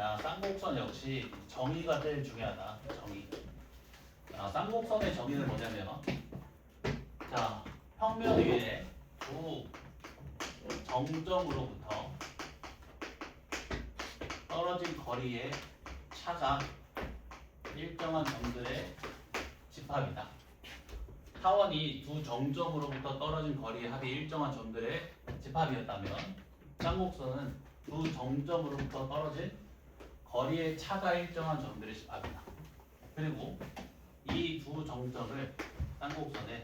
자, 쌍곡선 역시 정의가 제일 중요하다. 정의. 자, 쌍곡선의 정의는 뭐냐면, 자, 평면 위에 두 정점으로부터 떨어진 거리의 차가 일정한 점들의 집합이다. 타원이 두 정점으로부터 떨어진 거리의 합이 일정한 점들의 집합이었다면 쌍곡선은 두 정점으로부터 떨어진 거리의 차가 일정한 점들의 집합이다. 그리고 이 두 정점을 쌍곡선의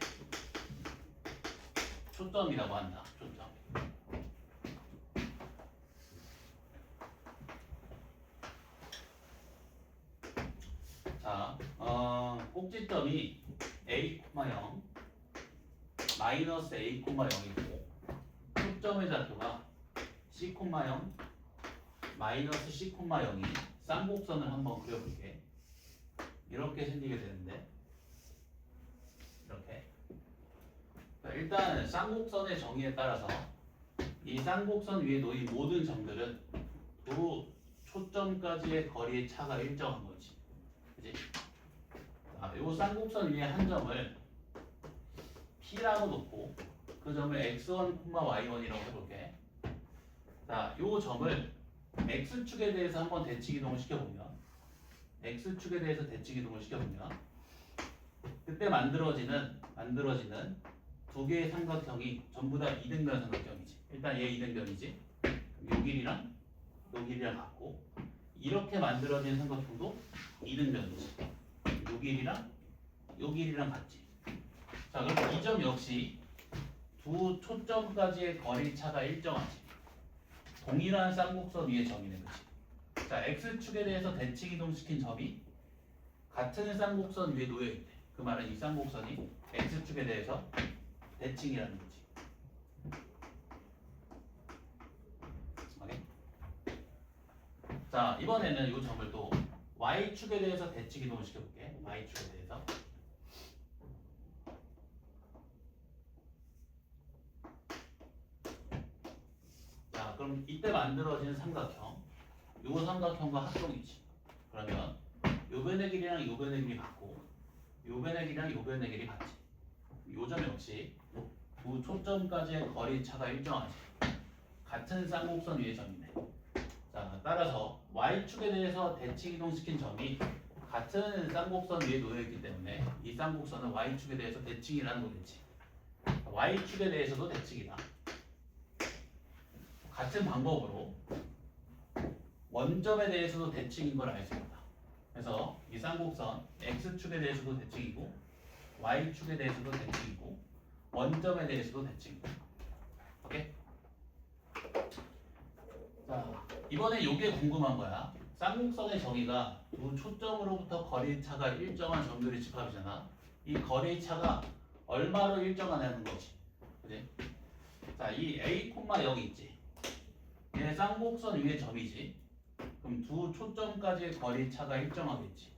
초점이라고 한다. 초점. 자, 꼭지점이 A, 0, 마이너스 A, 0이고 초점의 좌표가 C, 0, 마이너스 C, 0이 쌍곡선을 한번 그려볼게. 이렇게 생기게 되는데 이렇게. 자, 일단 쌍곡선의 정의에 따라서 이 쌍곡선 위에 놓인 모든 점들은 두 초점까지의 거리의 차가 일정한 거지. 그치? 자, 요 쌍곡선 위에 한 점을 P라고 놓고 그 점을 x1, y1이라고 해볼게. 자, 요 점을 x축에 대해서 한번 대칭 이동을 시켜보면 x축에 대해서 대칭 이동을 시켜보면 그때 만들어지는 두 개의 삼각형이 전부 다 이등변 삼각형이지. 일단 얘 이등변이지. 요 길이랑 요 길이랑 같고 이렇게 만들어진 삼각형도 이등변이지. 요 길이랑 요 길이랑 같지. 자, 그럼 이 점 역시 두 초점까지의 거리 차가 일정하지. 동일한 쌍곡선 위의 점이네, 그치? 자, x축에 대해서 대칭 이동시킨 점이 같은 쌍곡선 위에 놓여 있대. 그 말은 이 쌍곡선이 x축에 대해서 대칭이라는 거지. 오케이? 자, 이번에는 이 점을 또 y축에 대해서 대칭 이동을 시켜볼게. y축에 대해서. 자, 그럼 이때 만들어진 삼각형, 요 삼각형과 합동이지. 그러면 요 변의 길이랑 요 변의 길이 같고 요 변의 길이랑 요 변의 길이 같지. 요 점 역시 두 초점까지의 거리 차가 일정하지. 같은 쌍곡선 위의 점이네. 자, 따라서 y축에 대해서 대칭 이동시킨 점이 같은 쌍곡선 위에 놓여있기 때문에 이 쌍곡선은 y축에 대해서 대칭이라는 거겠지. y축에 대해서도 대칭이다. 같은 방법으로 원점에 대해서도 대칭인 걸 알 수 있다. 그래서 이 쌍곡선 x축에 대해서도 대칭이고 y축에 대해서도 대칭이고 원점에 대해서도 대칭이고. 오케이? 자, 이번에 요게 궁금한 거야. 쌍곡선의 정의가 두 초점으로부터 거리 차가 일정한 점들의 집합이잖아. 이 거리 차가 얼마로 일정하냐는 거지. 그지? 자, 이 A, 0이 있지. 얘 쌍곡선 위의 점이지. 그럼 두 초점까지의 거리 차가 일정하겠지.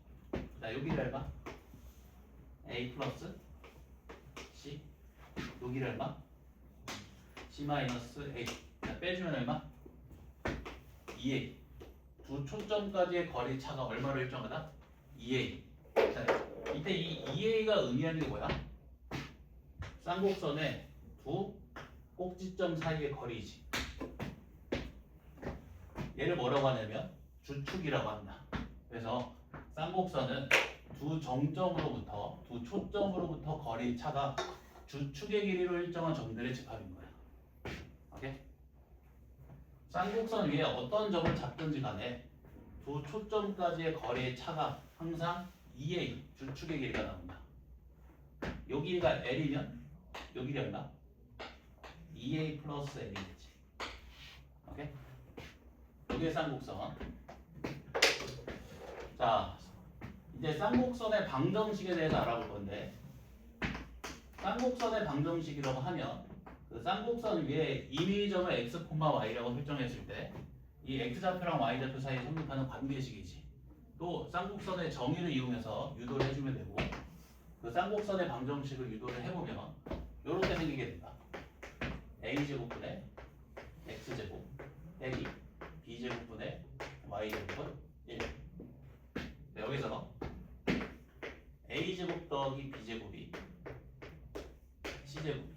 자, 여기를 봐. A 플러스 C. 여기를 얼마? C 마이너스 A. 자, 빼주면 얼마? 2A. 두 초점까지의 거리 차가 얼마로 일정하다? 2A. 자, 이때 이 2A가 의미하는 게 뭐야? 쌍곡선의 두 꼭지점 사이의 거리이지. 얘를 뭐라고 하냐면 주축이라고 한다. 그래서 쌍곡선은 두 정점으로부터 두 초점으로부터 거리 차가 주축의 길이로 일정한 점들의 집합인 거야. 오케이? 쌍곡선 위에 어떤 점을 잡든지 간에 두 초점까지의 거리의 차가 항상 2A 주축의 길이가 나온다. 요 길이가 L이면 요 길이 얼마? 2A 플러스 L이겠지. 오케이? 요게 쌍곡선. 자, 이제 쌍곡선의 방정식에 대해서 알아볼 건데, 쌍곡선의 방정식이라고 하면 그 쌍곡선 위에 임의점을 x, y라고 설정했을 때 이 x좌표랑 y좌표 사이에 성립하는 관계식이지. 또 쌍곡선의 정의를 이용해서 유도를 해주면 되고, 그 쌍곡선의 방정식을 유도를 해보면 이렇게 생기게 된다. a제곱분의 x제곱 빼기 b제곱분의 y제곱은 1. 여기서 a제곱 더하기 b제곱이 c제곱이야.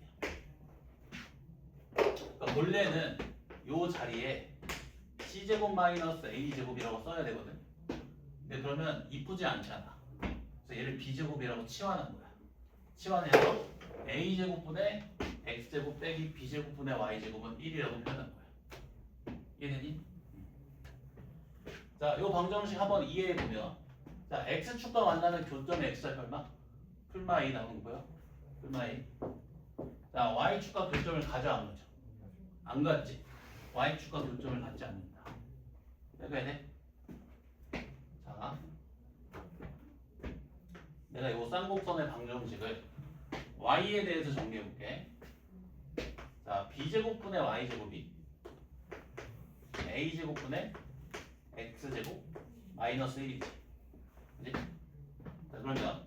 그러니까 본래는 요 자리에 c제곱 마이너스 a제곱이라고 써야 되거든. 근데 그러면 이쁘지 않잖아. 그래서 얘를 b제곱이라고 치환한 거야. 치환해서 a제곱분의 x제곱 빼기 b제곱분의 y제곱은 1이라고 표현한 거야. 이해되니? 자, 요 방정식 한번 이해해보면, 자, x축과 만나는 교점의 x좌표 얼마? 풀마 a 나오는 거고요. 풀마 a. 자, y축과 교점을 가져간 거죠. 안 갔지? y축과 교점을 갖지 않는다. 해야 돼? 자, 내가 요 쌍곡선의 방정식을 y에 대해서 정리해볼게. 자, b제곱분의 y제곱이 a제곱분의 x제곱 마이너스 1이지. 그치? 자, 그러면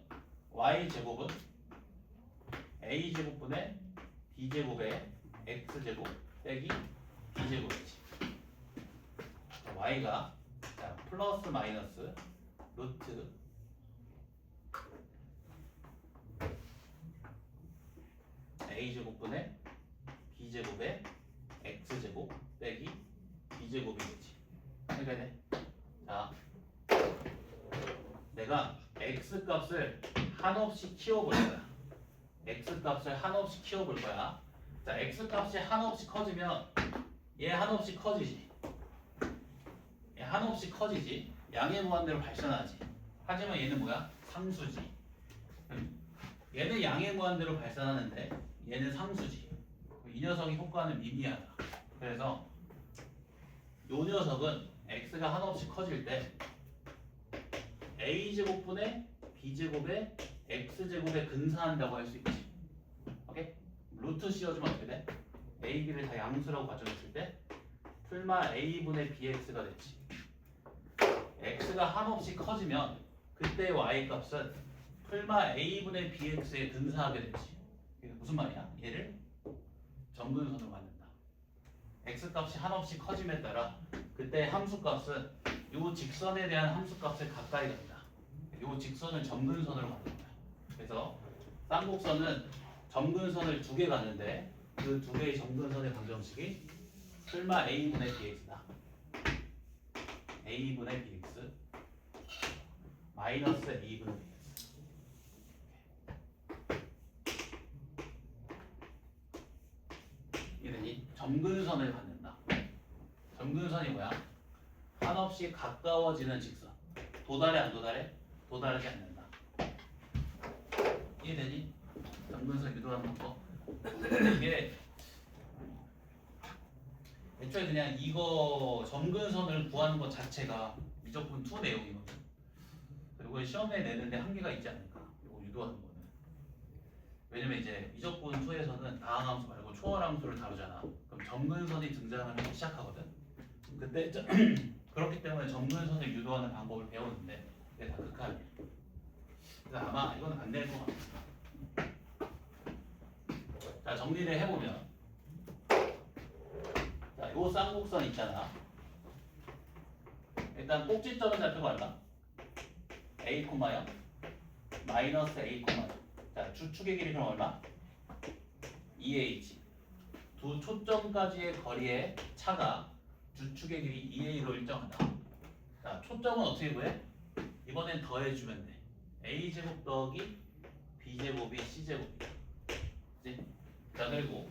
y제곱은 a제곱분의 b제곱의 x제곱 빼기 b제곱이지. 자, y가 자, 플러스 마이너스 루트 a제곱분의 b제곱의 x제곱 빼기 b제곱이 되지. 해야 돼. 자, 내가 x 값을 한없이 키워볼 거야. x 값을 한없이 키워볼 거야. 자, x 값이 한없이 커지면 얘 한없이 커지지. 얘 한없이 커지지. 양의 무한대로 발산하지. 하지만 얘는 뭐야? 상수지. 얘는 양의 무한대로 발산하는데 얘는 상수지. 이 녀석의 효과는 미미하다. 그래서 요 녀석은 x가 한없이 커질 때 a제곱분의 b제곱의 x제곱에 근사한다고 할 수 있지. 오케이? 루트 씌워주면 어떻게 돼? a, b를 다 양수라고 가정했을 때 풀마 a분의 bx가 됐지. x가 한없이 커지면 그때 y값은 풀마 a분의 bx에 근사하게 됐지. 이게 무슨 말이야? 얘를 점근선으로 만든다. x값이 한없이 커짐에 따라 그때 함수값은 이 직선에 대한 함수값에 가까이 간다. 이 직선을 점근선으로 만든 거야. 그래서 쌍곡선은 점근선을 두 개 가는데 그 두 개의 점근선의 방정식이 풀마 a분의 bx다. a분의 bx 마이너스 a분의 bx. 이러니 점근선을 갖는다. 점근선이 뭐야? 한없이 가까워지는 직선. 도달해 안 도달해? 도달하지 않는다. 이해되니? 점근선 유도하는 거. 이게 애초에 그냥 이거 점근선을 구하는 것 자체가 미적분 2 내용이거든. 그리고 시험에 내는데 한계가 있지 않을까? 이거 유도하는 거는. 왜냐면 이제 미적분 2에서는 다항함수 말고 초월함수를 다루잖아. 그럼 점근선이 등장하면 시작하거든. 그때 그렇기 때문에 점근선을 유도하는 방법을 배우는데 그게 다 극한이야. 그래서 아마 이건 안 될 것 같아. 자, 정리를 해보면 자, 요 쌍곡선 있잖아. 일단 꼭지점은 좌표가 얼마? a, 0 마이너스 a, 0. 자, 주축의 길이 그럼 얼마? 2h. 두 초점까지의 거리의 차가 주축의 길이 2a로 일정하다. 자, 초점은 어떻게 구해? 이번엔 더해주면 돼. a제곱 더하기 b제곱이 c제곱이야. 그치? 자, 그리고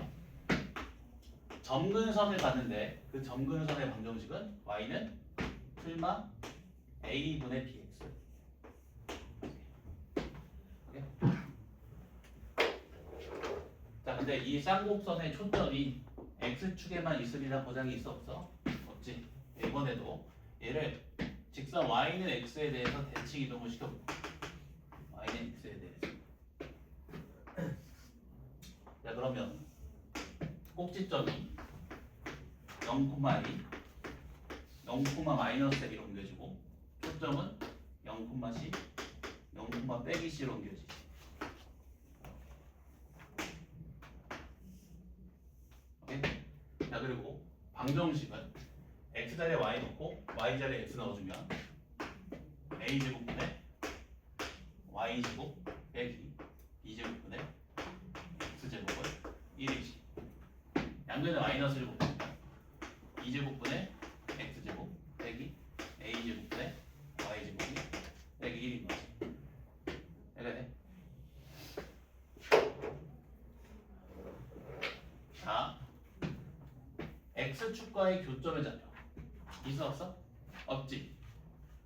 점근선을 봤는데 그 점근선의 방정식은 y는 풀마 a분의 bx. 오케이? 자, 근데 이 쌍곡선의 초점이 x축에만 있으리라 보장이 있어 없어? 없지. 이번에도 얘를 직선 y는 x에 대해서 대칭 이동을 시켜볼게. y는 x에 대해서. 자, 그러면 꼭지점이 0,2 0,-1로 옮겨지고 초점은 0,c 0,-c로 옮겨지지. 오케이? 자, 그리고 방정식은 x x자리에 y 넣고 y자리에 x 넣어주면 a제곱분의 y제곱 빼기 b제곱분의 x제곱은 1이지. 양변에 마이너스를 곱하면 2제곱분의 x제곱 빼기 a제곱분의 y제곱이 빼기 1인 거지. 이렇게 돼. 자, x축과의 교점의 좌표 있어 없어? 없지.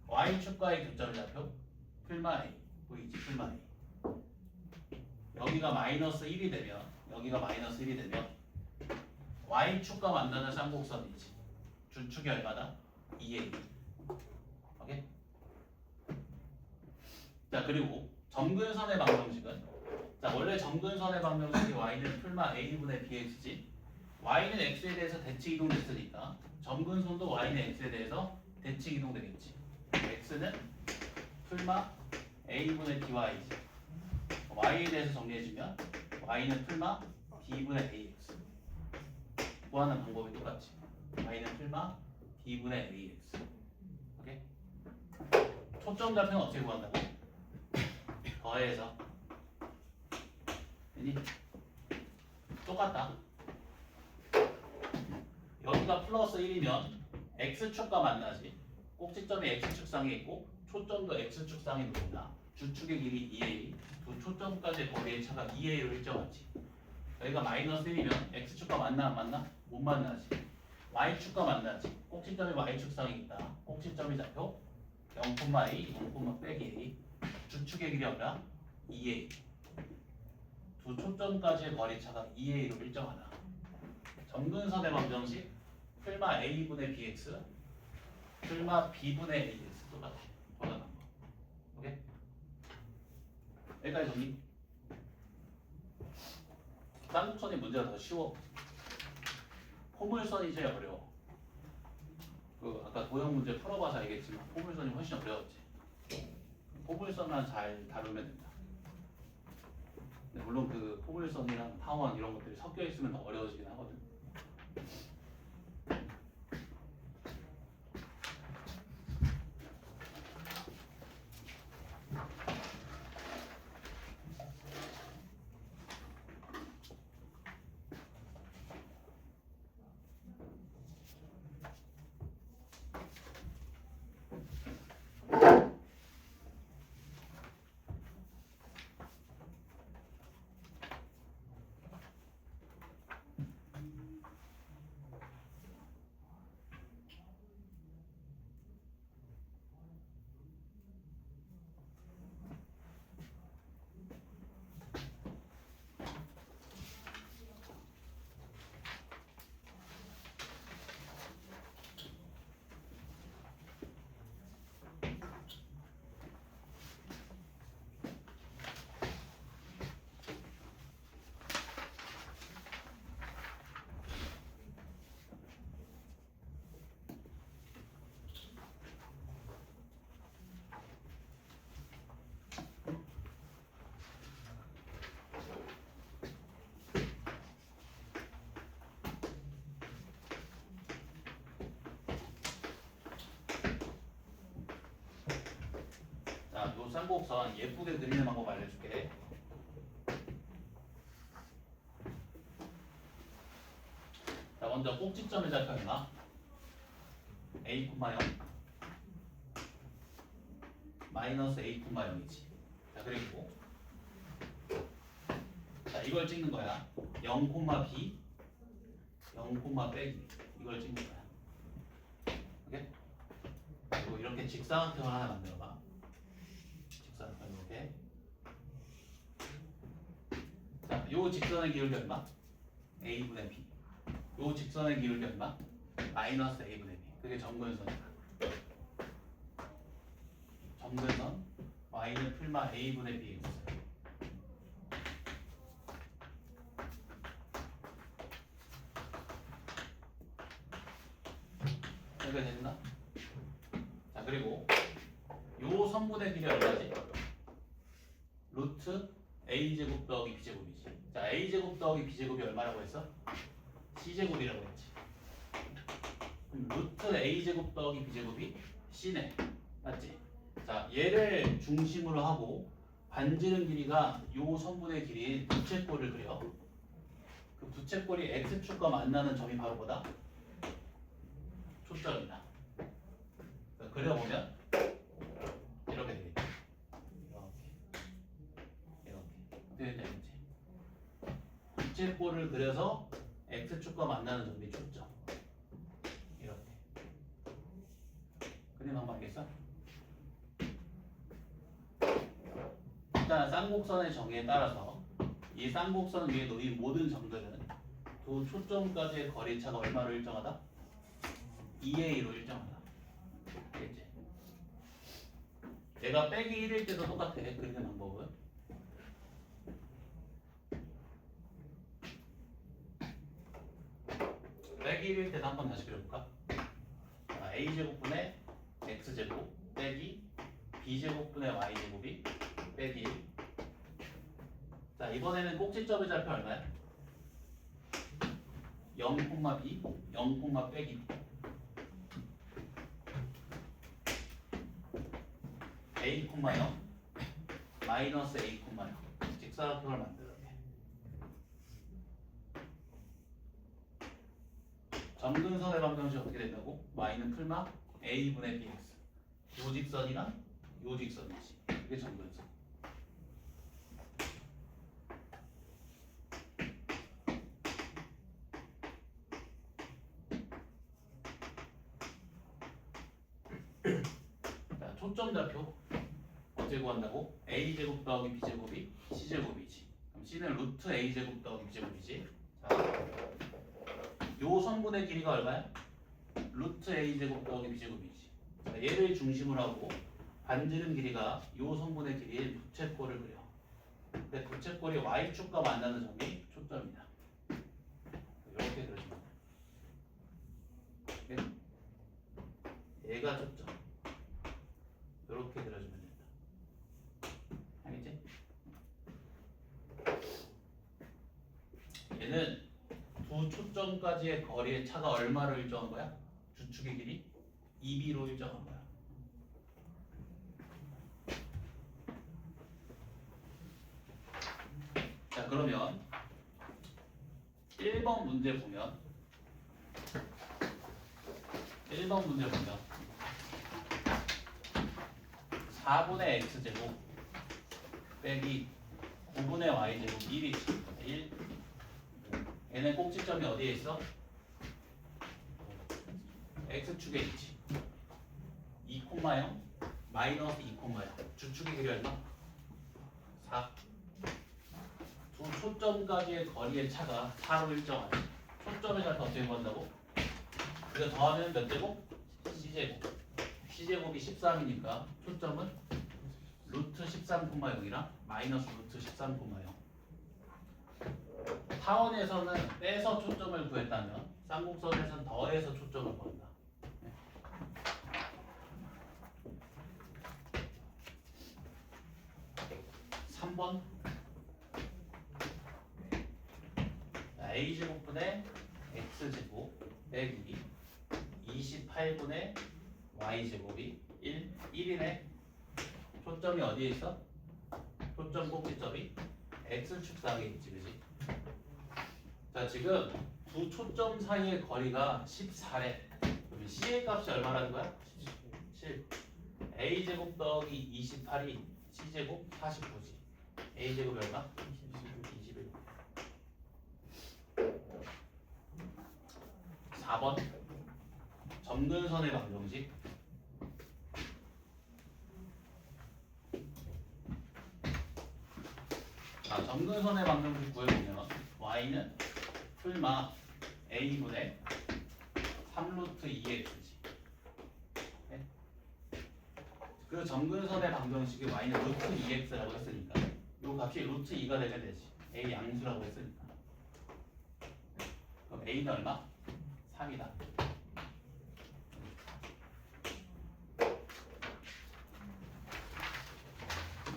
y축과의 교점의 좌표 풀마 a 보이지? 풀마 a. 여기가 마이너스 1이 되면 여기가 마이너스 1이 되면 y축과 만나는 쌍곡선이지. 주축이 얼마다? 2a. 오케이? 자, 그리고 점근선의 방정식은 자, 원래 점근선의 방정식이 y는 풀마 a분의 bx지. y는 x에 대해서 대칭 이동됐으니까 점근선도 y는 x에 대해서 대칭 이동되겠지. x는 풀마 a분의 by지. y에 대해서 정리해주면 y는 풀마 b분의 ax. 구하는 방법이 똑같지. y는 풀마 b분의 ax. 오케이? 초점 좌표는 어떻게 구한다고? 더해서. 아니? 똑같다. 여기가 플러스 1이면 x축과 만나지. 꼭지점이 x축상에 있고 초점도 x축상에 놓는다. 주축의 길이 2a, 두 초점까지의 거리의 차가 2a로 일정하지. 여기가 마이너스 1이면 x축과 만나 안 만나? 못 만나지. y축과 만나지. 꼭지점이 y축상에 있다. 꼭지점이 좌표 0,a, 0, 빼기 a. 주축의 길이 얼마? 2a. 두 초점까지의 거리 차가 2a로 일정하다. 점근선의 방정식 풀마 a분의 bx, 풀마 b분의 ax 똑같아. 돌아가는 거. 오케이? 여기까지 정리. 쌍곡선이 문제가 더 쉬워. 포물선이 제일 어려워. 그 아까 도형 문제 풀어봐서 알겠지만 포물선이 훨씬 어려웠지. 포물선만 잘 다루면 된다. 근데 물론 그 포물선이랑 타원 이런 것들이 섞여 있으면 더 어려워지긴 하거든. 자, 요 쌍곡선 예쁘게 그리는 방법 알려줄게. 자, 먼저 꼭지점의 좌표 얼마? a, 0 마이너스 a, 0이지. 자, 그리고 자, 이걸 찍는 거야. 0, b 0, 빼기 이걸 찍는 거야. 오케이? 그리고 이렇게 직사각형을 하나 만들어봐. 직사각형 이렇게. 자, 요 직선의 기울기 얼마? a분의 b. 요 직선의 기울기 얼마? 마이너스 a분의 b. 그게 점근선이다. 점근선 y는 풀마 a분의 bx. 이렇게 됐나? 자, 그리고 요 선분의 길이 얼마지? 루트 a제곱 더하기 b제곱이지. 자, a제곱 더하기 b제곱이 얼마라고 했어? c제곱이라고 했지. 그럼 루트 a제곱 더하기 b제곱이 c네. 맞지? 자, 얘를 중심으로 하고 반지름 길이가 요 선분의 길이인 부채꼴을 그려. 그 부채꼴이 x축과 만나는 점이 바로 뭐다? 초점이다. 그려보면 이렇게 되겠지. 이렇게 되겠지. 부채꼴을 그려서 x축과 만나는 점이 초점. 이렇게. 그림 한번 알겠어? 일단 쌍곡선의 정의에 따라서 이 쌍곡선 위에 놓인 모든 점들은 두 초점까지의 거리차가 얼마로 일정하다? 2a로 일정하다. 알겠지? 얘가 빼기 1일 때도 똑같아. 그리는 방법은. 빼기 1일 때도 한번 다시 그려볼까? 자, a제곱분의 x제곱 빼기 b제곱분의 y제곱이 빼기 1. 자, 이번에는 꼭지점의 좌표 얼마야? 0, b, 0, 빼기 b. a, 0, 마이너스 a, 0. 직사각형을 만들어야 돼. 점근선의 방정식 어떻게 된다고? y는 풀마 a분의 bx. 요 직선이랑 요 직선이지. 이게 점근선. 자, 초점 좌표 어떻게 구한다고? a제곱 더하기 b제곱이 c제곱이지. 그럼 c는 루트 a제곱 더하기 b제곱이지. 자, 요 선분의 길이가 얼마야? 루트 a제곱 더하기 b제곱이지. 자, 얘를 중심으로 하고 반지름 길이가 요 선분의 길이인 부채꼴을 그려. 근데 부채꼴이 y축과 만나는 점이 초점이다. 이렇게 그려주면 돼. 얘가 초점. 이렇게 그려주면 된다. 알겠지? 얘는 두 초점까지의 거리의 차가 얼마로 일정한 거야? 주축의 길이 2b로 일정한 거야. 자, 그러면 1번 문제 보면 4분의 x제곱 빼기 9분의 y제곱 1이지. 1. 얘는 꼭지점이 어디에 있어? x축에 있지. 2,0 마이너스 2,0. 주축의 길이 얼마? 4. 두 초점까지의 거리의 차가 4로 일정하지. 초점의 좌표 어떻게 구한다고? 이거 더하면 몇 제곱? c제곱. c제곱이 13이니까 초점은 루트 13,0이랑 마이너스 루트 13,0. 타원에서는 빼서 초점을 구했다면 쌍곡선에서는 더해서 초점을 구한다. 3번 a제곱분의 x제곱 빼기 28분의 y제곱이 1이네. 초점이 어디에 있어? 초점 꼭지점이 x축상에 있지, 그지? 자, 지금 두 초점 사이의 거리가 14래. 그럼 c의 값이 얼마라는 거야? 7. a제곱 더하기 28이 c제곱 49지. a제곱이 얼마? 21. 4번 점근선의 방정식. 자, 점근선의 방정식 구해보면 y는 풀마 a분의 3루트 2x지. 네? 그 점근선의 방정식이 y는 루트 2x라고 했으니까 이 값이 루트 2가 되면 되지. a 양수라고 했으니까. 그럼 a는 얼마? 3이다.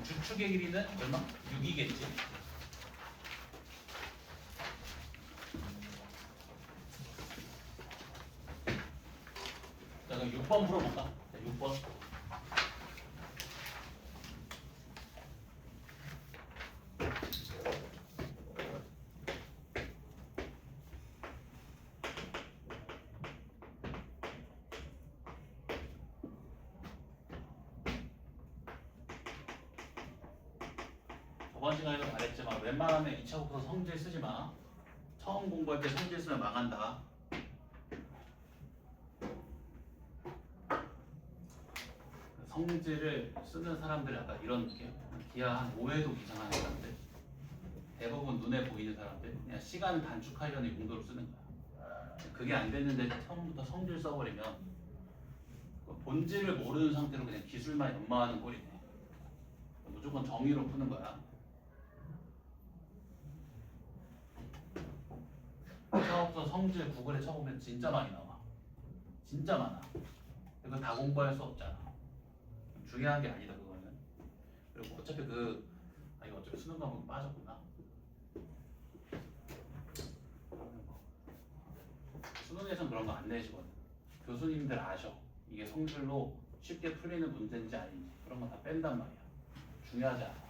주축의 길이는 얼마? 6이겠지. 6번 풀어볼까? 자, 6번. 저번 시간에도 말했지만 웬만하면 2차 국어 성질 쓰지 마. 처음 공부할 때 성질 쓰면 망한다. 성질을 쓰는 사람들이 아까 이런 느낌. 기하 한 5회도 이상하는 사람들. 대부분 눈에 보이는 사람들. 그냥 시간 단축하려는 용도로 쓰는 거야. 그게 안 됐는데 처음부터 성질 써버리면 본질을 모르는 상태로 그냥 기술만 연마하는 꼴이네. 무조건 정의로 푸는 거야. 처음부터 성질 구글에 쳐보면 진짜 많이 나와. 진짜 많아. 이거 다 공부할 수 없잖아. 중요한 게 아니다 그거는. 그리고 어차피 이거 어차피 수능 과목 빠졌구나. 수능에선 그런 거 안 내시거든. 교수님들 아셔. 이게 성질로 쉽게 풀리는 문제인지 아닌지 그런 거 다 뺀단 말이야. 중요하지 않아.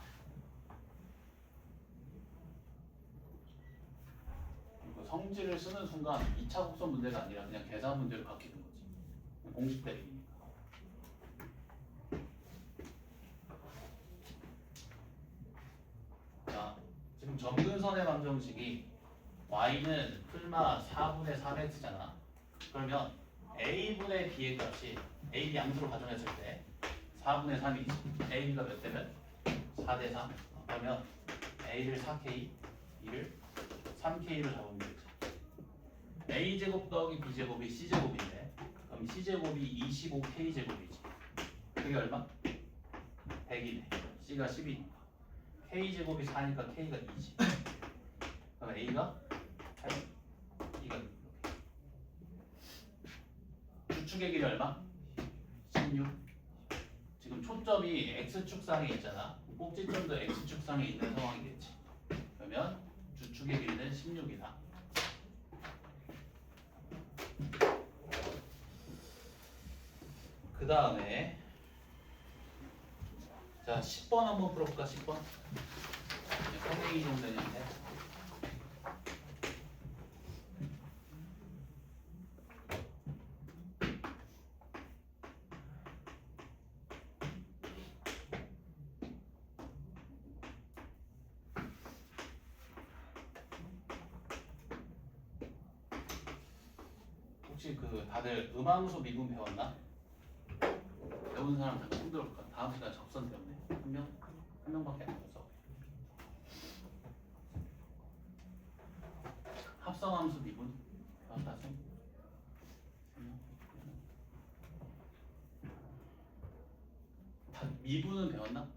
그리고 성질을 쓰는 순간 2차 국선 문제가 아니라 그냥 계산 문제로 바뀌는 거지. 공식 대비니까. 자, 지금 점근선의 방정식이 y는 풀마 4분의 3x잖아. 그러면 a분의 b의 값이 a, b 양수로 가정했을 때 4분의 3이지. a, b가 몇 대면? 4대 3. 그러면 a를 4k, b를 3k로 잡으면 되지. a제곱 더하기 b제곱이 c제곱인데 그럼 c제곱이 25k제곱이지. 그게 얼마? 100이네. c가 10이니까. k제곱이 4니까 k가 2지. 그럼 a가 8, b가 6. 주축의 길이 얼마? 16. 지금 초점이 x축상에 있잖아. 꼭지점도 x축상에 있는 상황이겠지. 그러면 주축의 길이는 16이다. 그 다음에 자 10번 한번 풀어볼까? 10번. 평행이 정도인데 혹시 다들 음함수 미분 배웠나? 배운 사람 잠깐 손 들어볼까? 다음 시간 접선 때문에 한 명밖에 안 배웠어. 합성함수 미분 배웠다 쌤? 다 미분은 배웠나?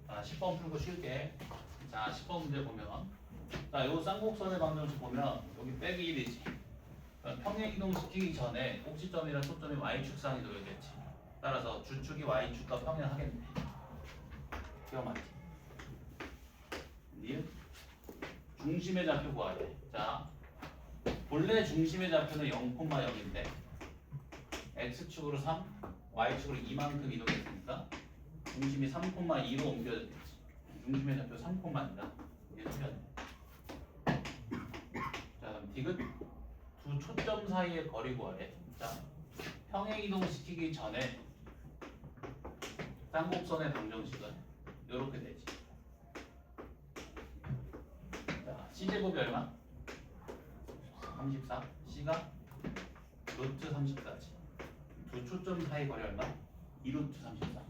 자, 10번 풀고 쉴게. 자, 10번 문제 보면 자, 요 쌍곡선의 방정식 보면 여기 빼기 1이지. 평행 이동시키기 전에 꼭지점이랑 초점이 y축상에 놓여있겠지. 따라서 주축이 y축과 평행하겠네. 기억 맞지? 니은 중심의 좌표 구하야 돼. 자, 본래 중심의 좌표는 0,0인데 x축으로 3, y축으로 2만큼 이동했으니까 중심이 3,2로 옮겨졌겠지. 중심의 좌표 3,2다. 이게 소변. 자, 그럼 디귿 두 초점 사이의 거리 구하래. 자, 평행 이동시키기 전에 쌍곡선의 방정식은 이렇게 되지. 자, C제곱이 얼마? 34. C가 루트 34지. 두 초점 사이 거리 얼마? 2루트 34.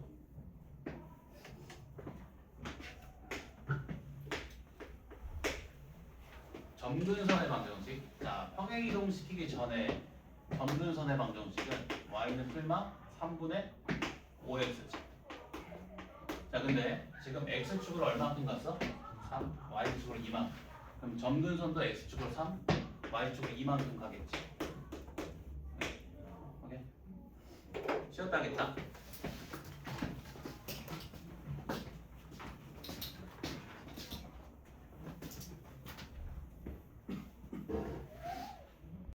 점근선의 방정식. 자, 평행이동 시키기 전에 점근선의 방정식은 y는 풀마 3분의 5x지. 자, 근데 지금 x축으로 얼마큼 갔어? 3. y축으로 2만큼. 그럼 점근선도 x축으로 3, y축으로 2만큼 가겠지. 오케이. 쉬었다 하겠다.